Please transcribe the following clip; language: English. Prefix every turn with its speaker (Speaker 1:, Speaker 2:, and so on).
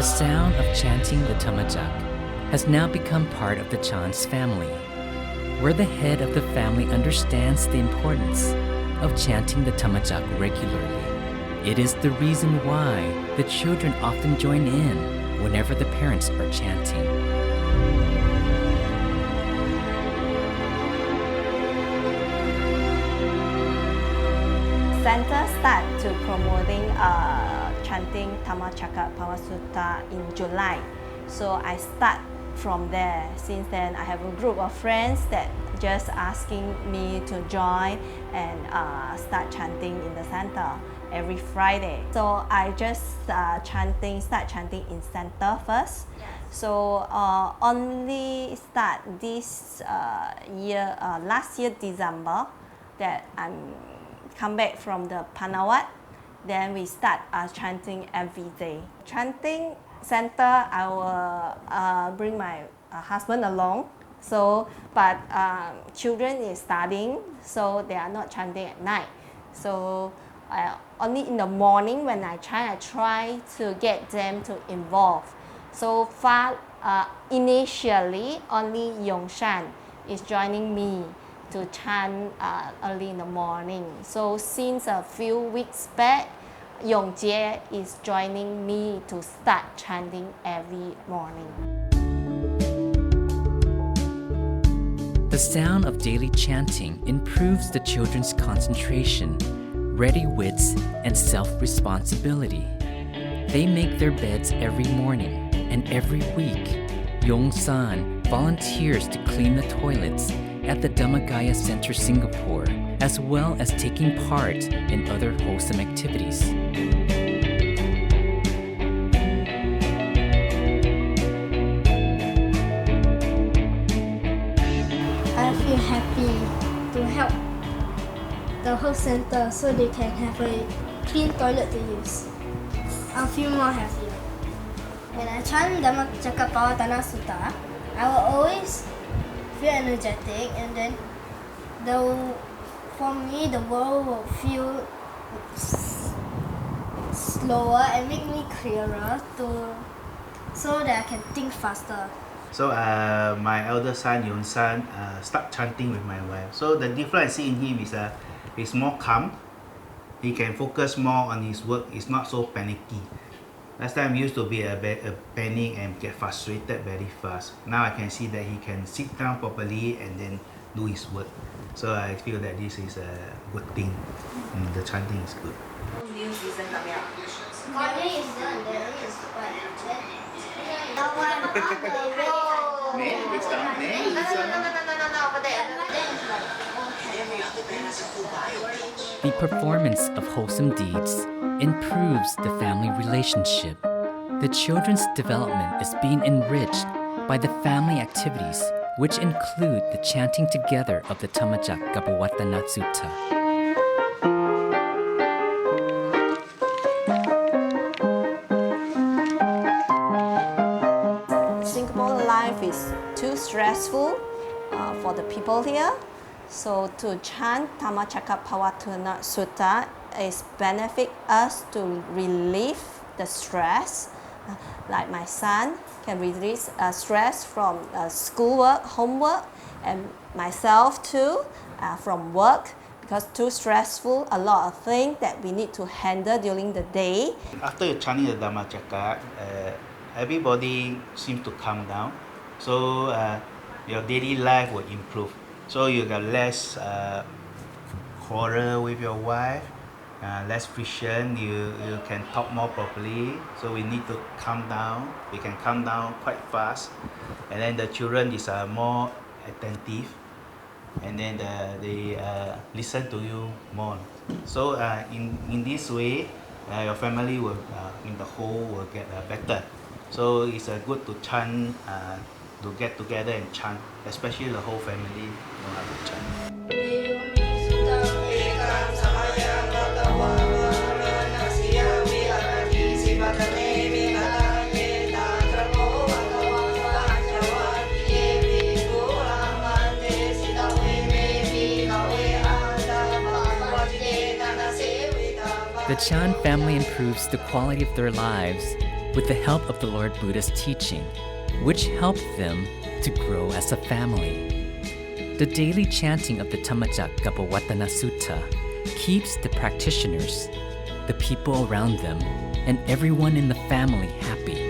Speaker 1: The sound of chanting the Dhammajak has now become part of the Chan's family, where the head of the family understands the importance of chanting the Dhammajak regularly. It is the reason why the children often join in whenever the parents are chanting.
Speaker 2: Center start to promoting chanting Dhammacakka Pawasutta in July. So I start from there. Since then, I have a group of friends that just asking me to join and start chanting in the center every Friday. So I just start chanting in center first. So only start this year, last year December, that I'm come back from the Panawat. Then we start chanting every day. Chanting center, I will bring my husband along. So, but children is studying, so they are not chanting at night. So only in the morning when I try to get them to involve. So far, initially only Yongshan is joining me to chant early in the morning. So since a few weeks back, Yongjie is joining me to start chanting every morning.
Speaker 1: The sound of daily chanting improves the children's concentration, ready wits, and self-responsibility. They make their beds every morning, and every week, Yong-san volunteers to clean the toilets at the Dhammagaya Center Singapore, as well as taking part in other wholesome activities.
Speaker 3: I feel happy to help the whole center so they can have a clean toilet to use. I'll feel more happier. When I chant Dhammacakka Pawatana Sutta, I will always feel energetic, and then for me the world will feel slower and make me clearer so that I can think faster.
Speaker 4: So my elder son, Yong-san, start chanting with my wife. So the difference I see in him is he's more calm. He can focus more on his work. He's not so panicky. Last time he used to be a panic and get frustrated very fast. Now I can see that he can sit down properly and then do his work. So I feel that this is a good thing. The chanting is good.
Speaker 5: New season coming up.
Speaker 3: Morning is done, then is
Speaker 5: No one on the wall. No, over there.
Speaker 1: The performance of wholesome deeds improves the family relationship. The children's development is being enriched by the family activities, which include the chanting together of the Dhammajak Gabawatana Sutta.
Speaker 2: Singapore life is too stressful for the people here. So to chant Dhammacakka Pawatana Sutta is benefit us to relieve the stress. Like my son can release stress from schoolwork, homework, and myself too from work, because too stressful, a lot of things that we need to handle during the day.
Speaker 4: After you chanting the Dhammacakka, everybody seems to calm down. So your daily life will improve. So you got less quarrel with your wife, less friction, you can talk more properly. So we need to calm down. We can calm down quite fast. And then the children is more attentive. And then they listen to you more. So in this way, your family will, in the whole, will get better. So it's good to chant, to get together and chant, especially the whole family know how to chant.
Speaker 1: The Chan family improves the quality of their lives with the help of the Lord Buddha's teaching, which helped them to grow as a family. The daily chanting of the Dhammacakkappavattana Sutta keeps the practitioners, the people around them, and everyone in the family happy.